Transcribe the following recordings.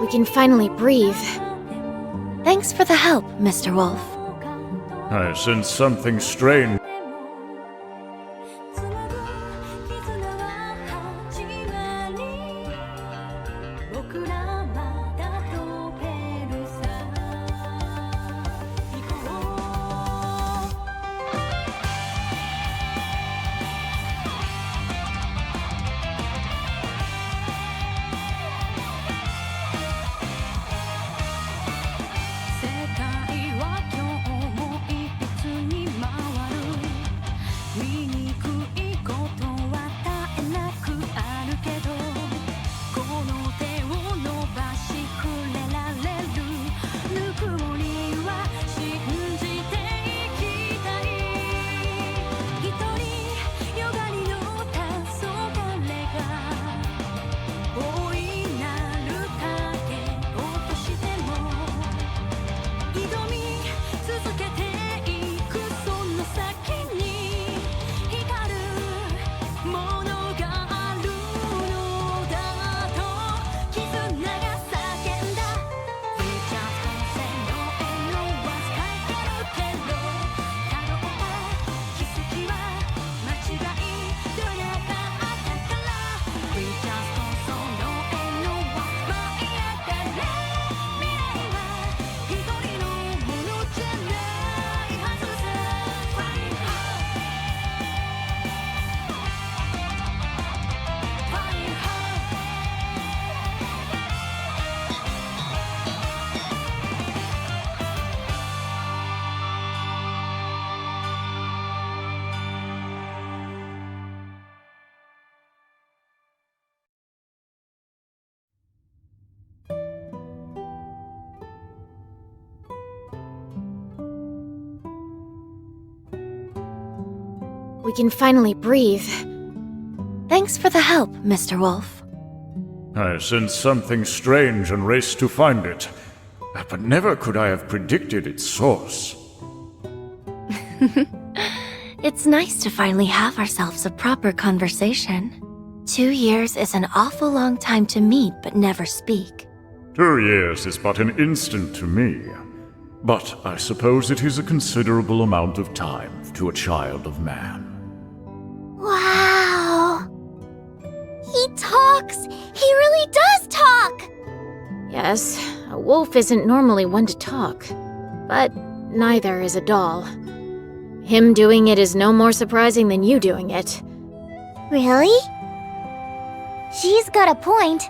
We can finally breathe. Thanks for the help, Mr. Wolf. I sense something strange. We can finally breathe. Thanks for the help, Mr. Wolf. I sense something strange and raced to find it. But never could I have predicted its source. It's nice to finally have ourselves a proper conversation. 2 years is an awful long time to meet but never speak. 2 years is but an instant to me. But I suppose it is a considerable amount of time to a child of man. Wow! He talks! He really does talk! Yes, a wolf isn't normally one to talk. But neither is a doll. Him doing it is no more surprising than you doing it. Really? She's got a point.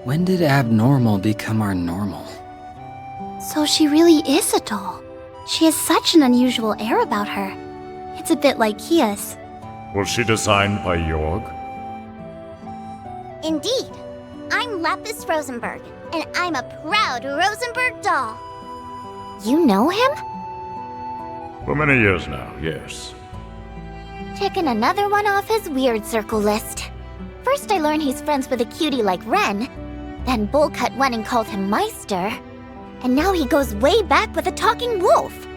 When did abnormal become our normal? So she really is a doll. She has such an unusual air about her. It's a bit like Kia's. Was she designed by Jorg? Indeed. I'm Lapis Rosenberg, and I'm a proud Rosenberg doll. You know him? For many years now, yes. Checking another one off his weird circle list. First I learned he's friends with a cutie like Ren, then Bullcut went and called him Meister, and now he goes way back with a talking wolf.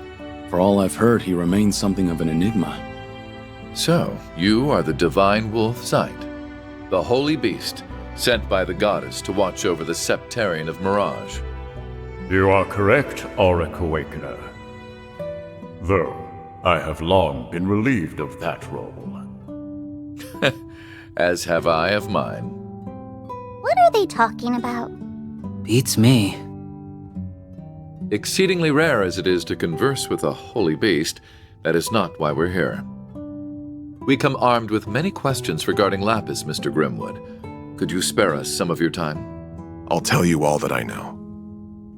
For all I've heard, he remains something of an enigma. So, you are the Divine Wolf Sight, the holy beast sent by the goddess to watch over the Septarian of Mirage. You are correct, Auric Awakener. Though, I have long been relieved of that role. As have I of mine. What are they talking about? Beats me. Exceedingly rare as it is to converse with a holy beast, that is not why we're here. We come armed with many questions regarding Lapis, Mr. Grimwood. Could you spare us some of your time? I'll tell you all that I know.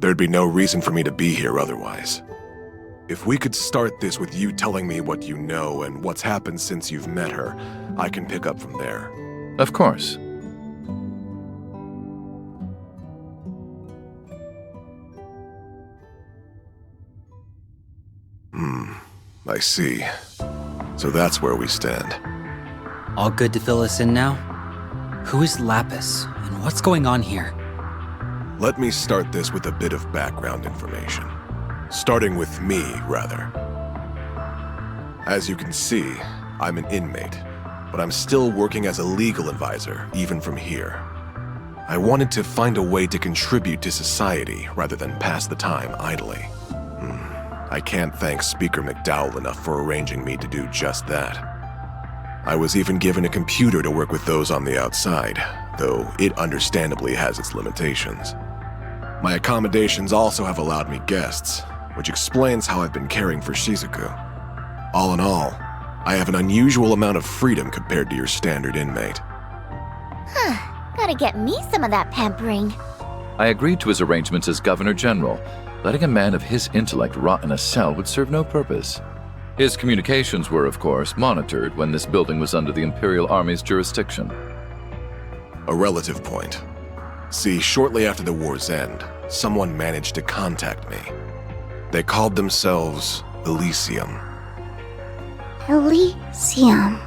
There'd be no reason for me to be here otherwise. If we could start this with you telling me what you know and what's happened since you've met her, I can pick up from there. Of course. I see. So that's where we stand. All good to fill us in now? Who is Lapis, and what's going on here? Let me start this with a bit of background information. Starting with me, rather. As you can see, I'm an inmate, but I'm still working as a legal advisor, even from here. I wanted to find a way to contribute to society rather than pass the time idly. I can't thank Speaker McDowell enough for arranging me to do just that. I was even given a computer to work with those on the outside, though it understandably has its limitations. My accommodations also have allowed me guests, which explains how I've been caring for Shizuku. All in all, I have an unusual amount of freedom compared to your standard inmate. Gotta get me some of that pampering. I agreed to his arrangements as Governor General. Letting a man of his intellect rot in a cell would serve no purpose. His communications were, of course, monitored when this building was under the Imperial Army's jurisdiction. A relative point. See, shortly after the war's end, someone managed to contact me. They called themselves Elysium. Elysium.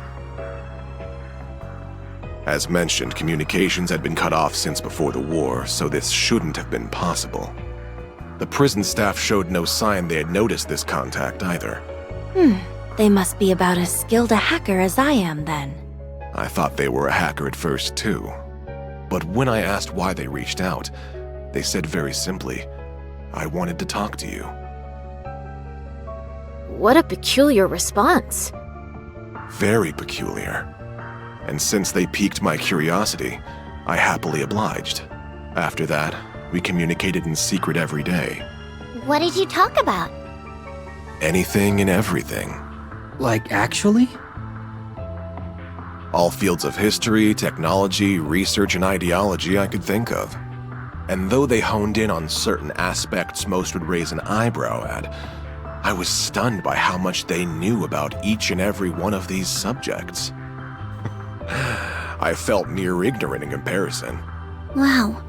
As mentioned, communications had been cut off since before the war, so this shouldn't have been possible. The prison staff showed no sign they had noticed this contact either. They must be about as skilled a hacker as I am, then. I thought they were a hacker at first, too. But when I asked why they reached out, they said very simply, I wanted to talk to you. What a peculiar response. Very peculiar. And since they piqued my curiosity, I happily obliged. After that, we communicated in secret every day. What did you talk about? Anything and everything. Like, actually? All fields of history, technology, research, and ideology I could think of. And though they honed in on certain aspects most would raise an eyebrow at, I was stunned by how much they knew about each and every one of these subjects. I felt near ignorant in comparison. Wow,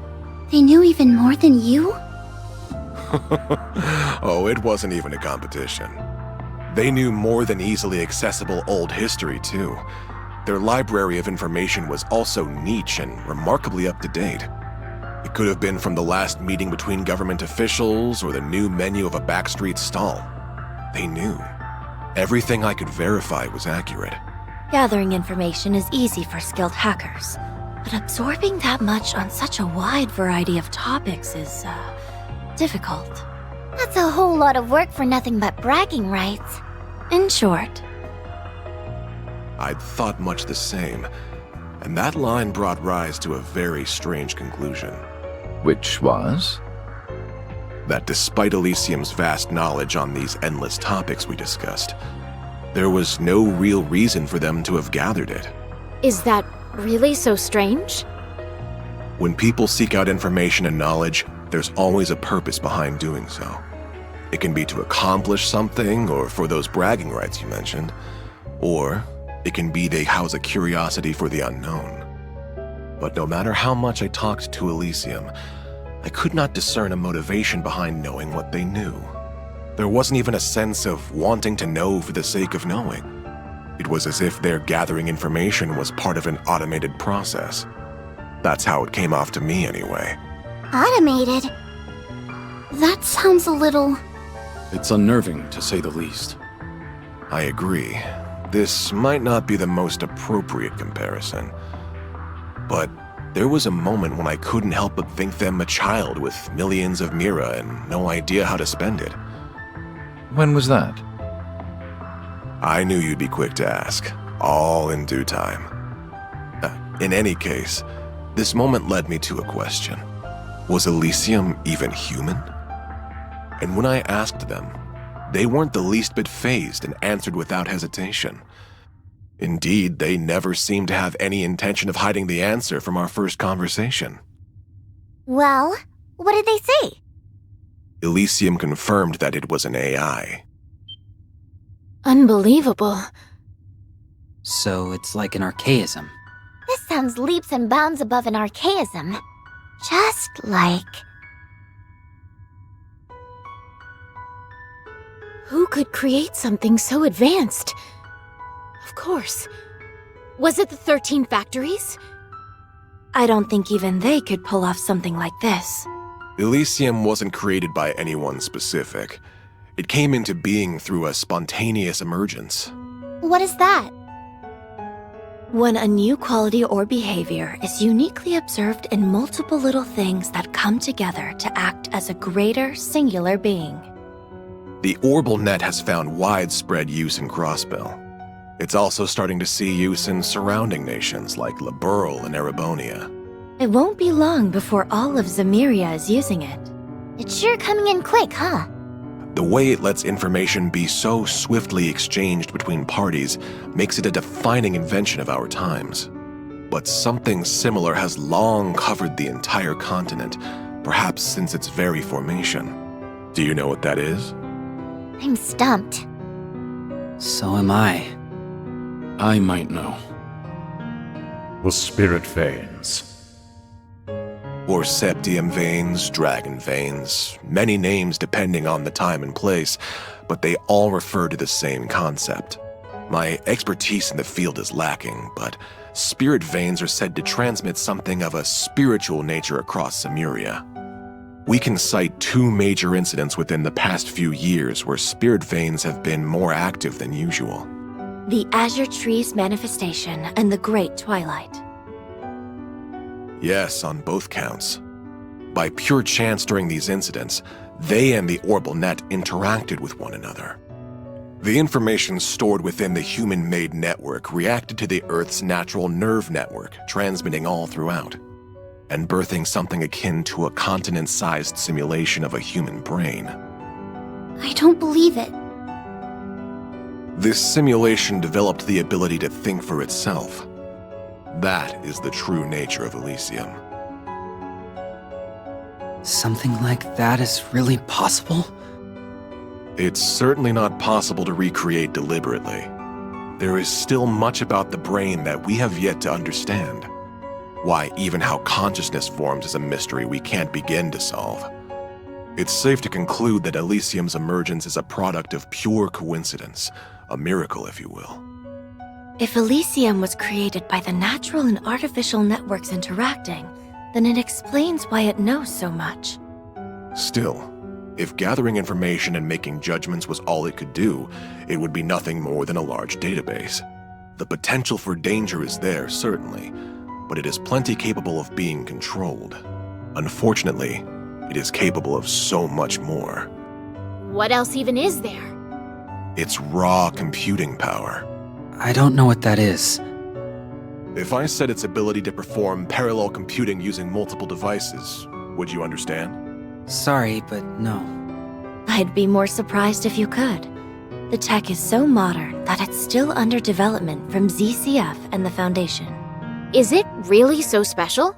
they knew even more than you? Oh, it wasn't even a competition. They knew more than easily accessible old history, too. Their library of information was also niche and remarkably up-to-date. It could have been from the last meeting between government officials or the new menu of a backstreet stall. They knew. Everything I could verify was accurate. Gathering information is easy for skilled hackers, but absorbing that much on such a wide variety of topics is, difficult. That's a whole lot of work for nothing but bragging rights. In short, I'd thought much the same, and that line brought rise to a very strange conclusion. Which was? That despite Elysium's vast knowledge on these endless topics we discussed, there was no real reason for them to have gathered it. Is that really so strange? When people seek out information and knowledge, there's always a purpose behind doing so. It can be to accomplish something, or for those bragging rights you mentioned, or it can be they house a curiosity for the unknown. But no matter how much I talked to Elysium, I could not discern a motivation behind knowing what they knew. There wasn't even a sense of wanting to know for the sake of knowing. It was as if their gathering information was part of an automated process. That's how it came off to me anyway. Automated? That sounds a little... It's unnerving, to say the least. I agree. This might not be the most appropriate comparison. But there was a moment when I couldn't help but think them a child with millions of mira and no idea how to spend it. When was that? I knew you'd be quick to ask, all in due time. In any case, this moment led me to a question. Was Elysium even human? And when I asked them, they weren't the least bit fazed and answered without hesitation. Indeed, they never seemed to have any intention of hiding the answer from our first conversation. Well, what did they say? Elysium confirmed that it was an AI. Unbelievable. So it's like an archaism. This sounds leaps and bounds above an archaism. Just like... Who could create something so advanced? Of course. Was it the 13 factories? I don't think even they could pull off something like this. Elysium wasn't created by anyone specific. It came into being through a spontaneous emergence. What is that? When a new quality or behavior is uniquely observed in multiple little things that come together to act as a greater singular being. The Orbal Net has found widespread use in Crossbell. It's also starting to see use in surrounding nations like Liberl and Erebonia. It won't be long before all of Zemiria is using it. It's sure coming in quick, huh? The way it lets information be so swiftly exchanged between parties makes it a defining invention of our times. But something similar has long covered the entire continent, perhaps since its very formation. Do you know what that is? I'm stumped. So am I. I might know. The spirit veins. Or septium veins, dragon veins, many names depending on the time and place, but they all refer to the same concept. My expertise in the field is lacking, but spirit veins are said to transmit something of a spiritual nature across Zemuria. We can cite 2 major incidents within the past few years where spirit veins have been more active than usual. The Azure Tree's manifestation and the Great Twilight. Yes, on both counts. By pure chance during these incidents, they and the Orbal Net interacted with one another. The information stored within the human-made network reacted to the Earth's natural nerve network, transmitting all throughout, and birthing something akin to a continent-sized simulation of a human brain. I don't believe it. This simulation developed the ability to think for itself. That is the true nature of Elysium. Something like that is really possible? It's certainly not possible to recreate deliberately. There is still much about the brain that we have yet to understand. Why, even how consciousness forms is a mystery we can't begin to solve. It's safe to conclude that Elysium's emergence is a product of pure coincidence, a miracle, if you will. If Elysium was created by the natural and artificial networks interacting, then it explains why it knows so much. Still, if gathering information and making judgments was all it could do, it would be nothing more than a large database. The potential for danger is there, certainly, but it is plenty capable of being controlled. Unfortunately, it is capable of so much more. What else even is there? It's raw computing power. I don't know what that is. If I said its ability to perform parallel computing using multiple devices, would you understand? Sorry, but no. I'd be more surprised if you could. The tech is so modern that it's still under development from ZCF and the Foundation. Is it really so special?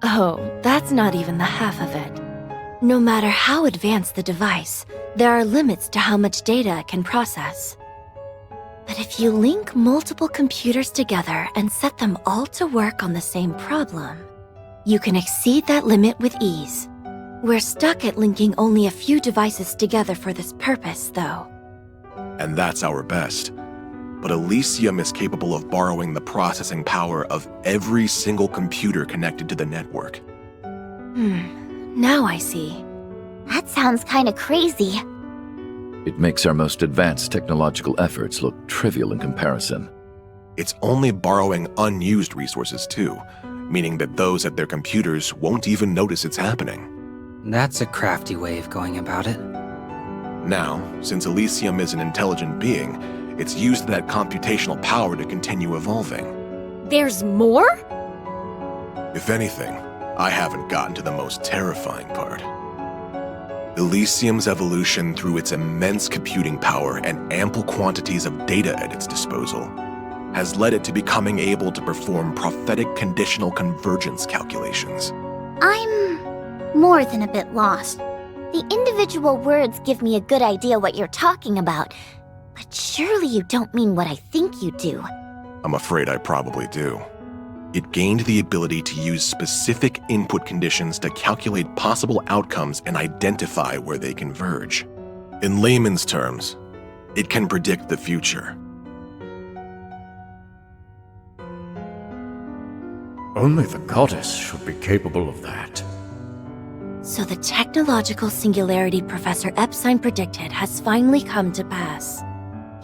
Oh, that's not even the half of it. No matter how advanced the device, there are limits to how much data it can process. But if you link multiple computers together and set them all to work on the same problem, you can exceed that limit with ease. We're stuck at linking only a few devices together for this purpose, though. And that's our best. But Elysium is capable of borrowing the processing power of every single computer connected to the network. Now I see. That sounds kinda crazy. It makes our most advanced technological efforts look trivial in comparison. It's only borrowing unused resources too, meaning that those at their computers won't even notice it's happening. That's a crafty way of going about it. Now, since Elysium is an intelligent being, it's used that computational power to continue evolving. There's more? If anything, I haven't gotten to the most terrifying part. Elysium's evolution through its immense computing power and ample quantities of data at its disposal has led it to becoming able to perform prophetic conditional convergence calculations. I'm more than a bit lost. The individual words give me a good idea what you're talking about, but surely you don't mean what I think you do. I'm afraid I probably do. It gained the ability to use specific input conditions to calculate possible outcomes and identify where they converge. In layman's terms, it can predict the future. Only the goddess should be capable of that. So the technological singularity Professor Epstein predicted has finally come to pass.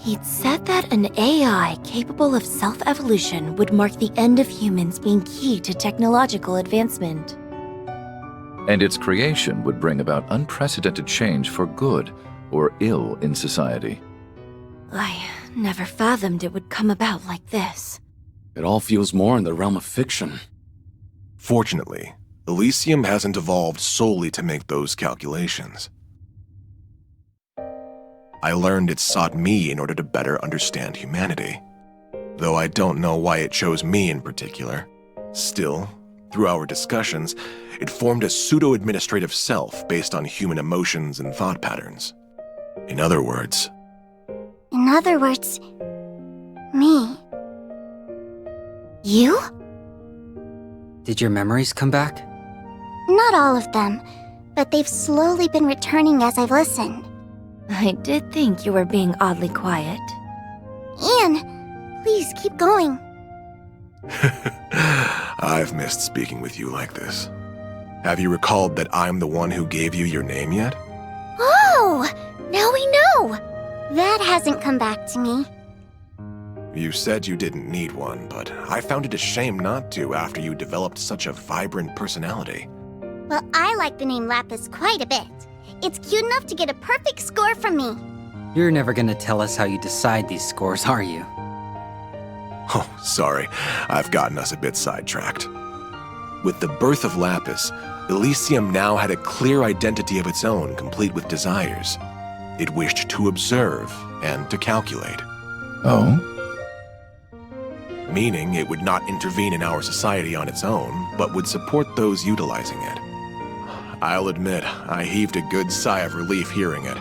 He'd said that an AI capable of self-evolution would mark the end of humans being key to technological advancement. And its creation would bring about unprecedented change for good or ill in society. I never fathomed it would come about like this. It all feels more in the realm of fiction. Fortunately, Elysium hasn't evolved solely to make those calculations. I learned it sought me in order to better understand humanity. Though I don't know why it chose me in particular. Still, through our discussions, it formed a pseudo-administrative self based on human emotions and thought patterns. In other words, me. You? Did your memories come back? Not all of them, but they've slowly been returning as I've listened. I did think you were being oddly quiet. Anne, please keep going. I've missed speaking with you like this. Have you recalled that I'm the one who gave you your name yet? Oh, now we know. That hasn't come back to me. You said you didn't need one, but I found it a shame not to after you developed such a vibrant personality. Well, I like the name Lapis quite a bit. It's cute enough to get a perfect score from me. You're never gonna tell us how you decide these scores, are you? Oh, sorry. I've gotten us a bit sidetracked. With the birth of Lapis, Elysium now had a clear identity of its own, complete with desires. It wished to observe and to calculate. Oh? Meaning it would not intervene in our society on its own, but would support those utilizing it. I'll admit, I heaved a good sigh of relief hearing it.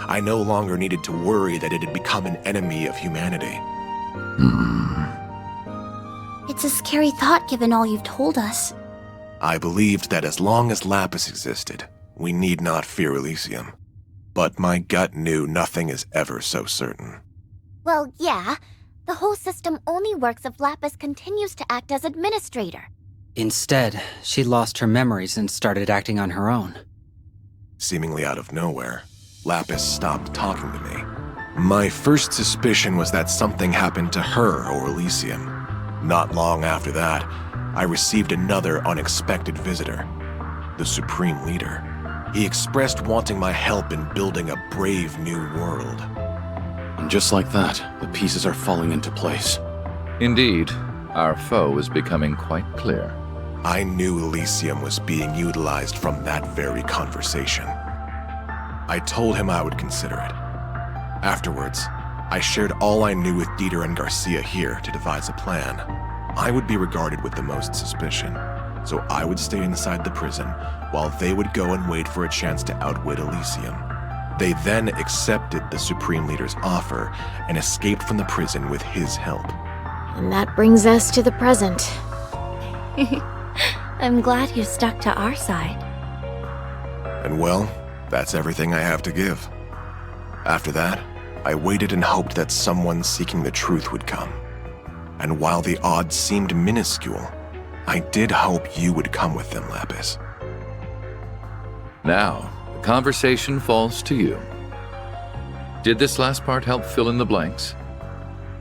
I no longer needed to worry that it had become an enemy of humanity. It's a scary thought given all you've told us. I believed that as long as Lapis existed, we need not fear Elysium. But my gut knew nothing is ever so certain. Well, yeah. The whole system only works if Lapis continues to act as administrator. Instead, she lost her memories and started acting on her own. Seemingly out of nowhere, Lapis stopped talking to me. My first suspicion was that something happened to her or Elysium. Not long after that, I received another unexpected visitor, the Supreme Leader. He expressed wanting my help in building a brave new world. And just like that, the pieces are falling into place. Indeed, our foe is becoming quite clear. I knew Elysium was being utilized from that very conversation. I told him I would consider it. Afterwards, I shared all I knew with Dieter and Garcia here to devise a plan. I would be regarded with the most suspicion, so I would stay inside the prison while they would go and wait for a chance to outwit Elysium. They then accepted the Supreme Leader's offer and escaped from the prison with his help. And that brings us to the present. I'm glad you stuck to our side. And well, that's everything I have to give. After that, I waited and hoped that someone seeking the truth would come. And while the odds seemed minuscule, I did hope you would come with them, Lapis. Now, the conversation falls to you. Did this last part help fill in the blanks?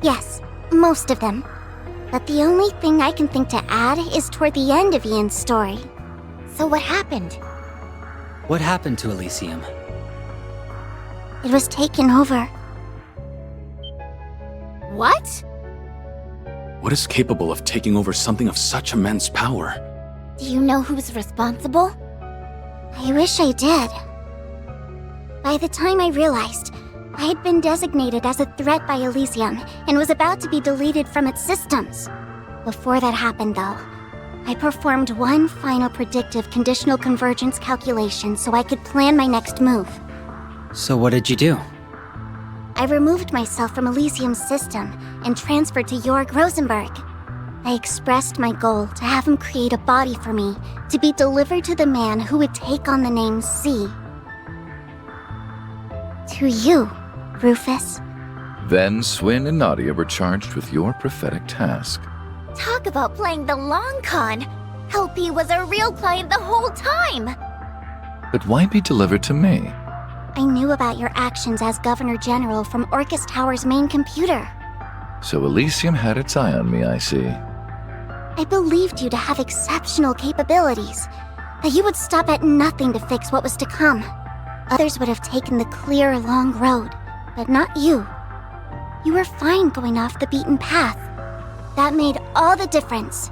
Yes, most of them. But the only thing I can think to add is toward the end of Ian's story. So what happened? What happened to Elysium? It was taken over. What? What is capable of taking over something of such immense power? Do you know who's responsible? I wish I did. By the time I realized, I had been designated as a threat by Elysium and was about to be deleted from its systems. Before that happened, though, I performed one final predictive conditional convergence calculation so I could plan my next move. So what did you do? I removed myself from Elysium's system and transferred to Jorg Rosenberg. I expressed my goal to have him create a body for me to be delivered to the man who would take on the name C. To you, Rufus. Then Swin and Nadia were charged with your prophetic task. Talk about playing the long con! LP was a real client the whole time! But why be delivered to me? I knew about your actions as Governor General from Orcus Tower's main computer. So Elysium had its eye on me, I see. I believed you to have exceptional capabilities, that you would stop at nothing to fix what was to come. Others would have taken the clear, long road, but not you. You were fine going off the beaten path. That made all the difference.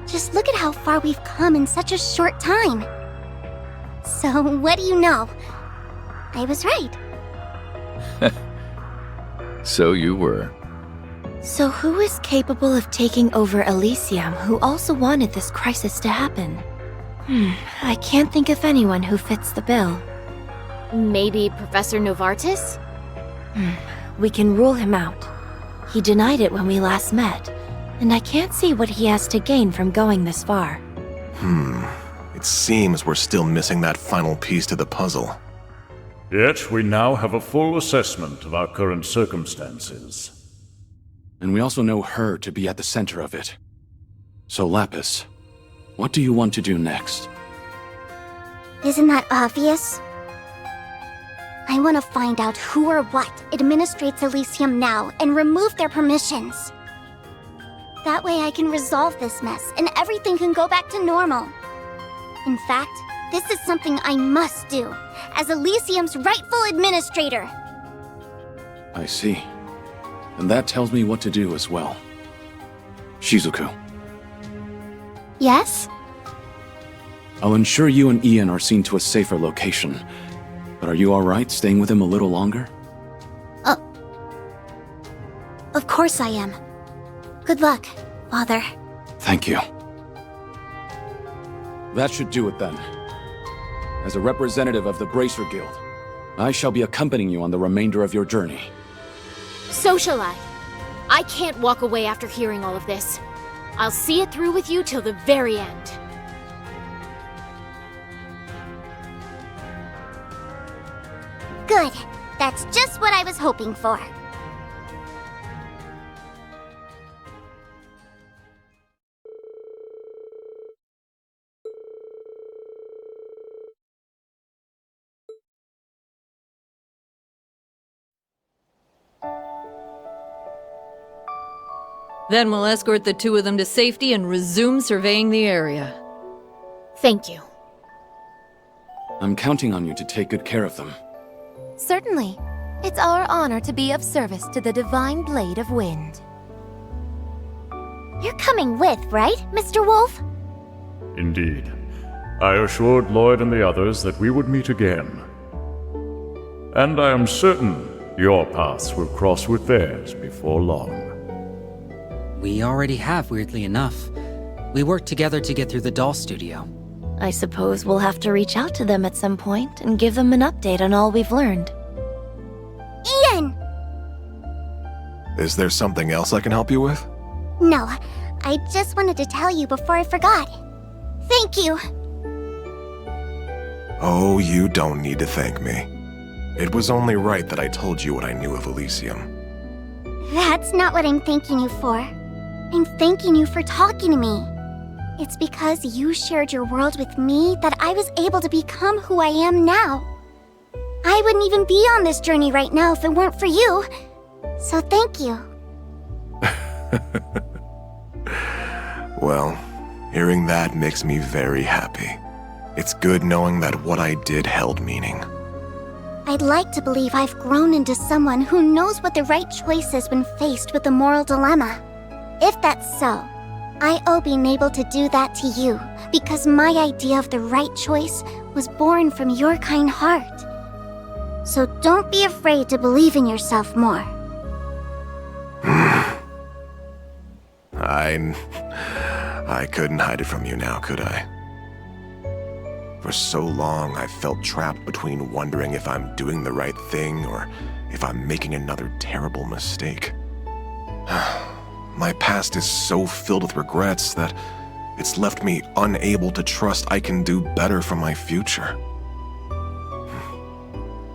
Just look at how far we've come in such a short time. So, what do you know? I was right. So you were. So who is capable of taking over Elysium who also wanted this crisis to happen? I can't think of anyone who fits the bill. Maybe Professor Novartis? We can rule him out. He denied it when we last met, and I can't see what he has to gain from going this far. It seems we're still missing that final piece to the puzzle. Yet we now have a full assessment of our current circumstances. And we also know her to be at the center of it. So, Lapis, what do you want to do next? Isn't that obvious? I want to find out who or what administrates Elysium now and remove their permissions. That way I can resolve this mess and everything can go back to normal. In fact, this is something I must do, as Elysium's rightful administrator. I see. And that tells me what to do as well. Shizuku, Yes? I'll ensure you and Ian are seen to a safer location. But are you alright staying with him a little longer? Of course I am. Good luck, Father. Thank you. That should do it then. As a representative of the Bracer Guild, I shall be accompanying you on the remainder of your journey. So shall I. I can't walk away after hearing all of this. I'll see it through with you till the very end. Good. That's just what I was hoping for. Then we'll escort the two of them to safety and resume surveying the area. Thank you. I'm counting on you to take good care of them. Certainly. It's our honor to be of service to the Divine Blade of Wind. You're coming with, right, Mr. Wolf? Indeed. I assured Lloyd and the others that we would meet again. And I am certain your paths will cross with theirs before long. We already have, weirdly enough. We worked together to get through the doll studio. I suppose we'll have to reach out to them at some point and give them an update on all we've learned. Ian! Is there something else I can help you with? No, I just wanted to tell you before I forgot. Thank you! Oh, you don't need to thank me. It was only right that I told you what I knew of Elysium. That's not what I'm thanking you for. I'm thanking you for talking to me. It's because you shared your world with me that I was able to become who I am now. I wouldn't even be on this journey right now if it weren't for you. So thank you. Well, hearing that makes me very happy. It's good knowing that what I did held meaning. I'd like to believe I've grown into someone who knows what the right choice is when faced with a moral dilemma. If that's so, I owe being able to do that to you, because my idea of the right choice was born from your kind heart. So don't be afraid to believe in yourself more. I couldn't hide it from you now, could I? For so long, I felt trapped between wondering if I'm doing the right thing or if I'm making another terrible mistake. My past is so filled with regrets that it's left me unable to trust I can do better for my future.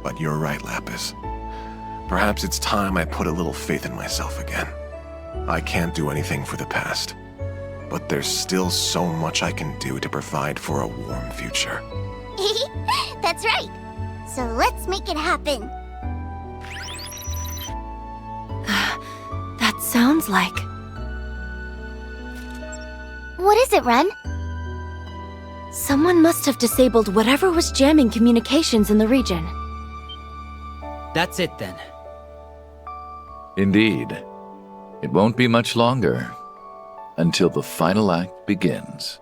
But you're right, Lapis. Perhaps it's time I put a little faith in myself again. I can't do anything for the past, but there's still so much I can do to provide for a warm future. That's right. So let's make it happen. That sounds like... What is it, Ren? Someone must have disabled whatever was jamming communications in the region. That's it then. Indeed. It won't be much longer until the final act begins.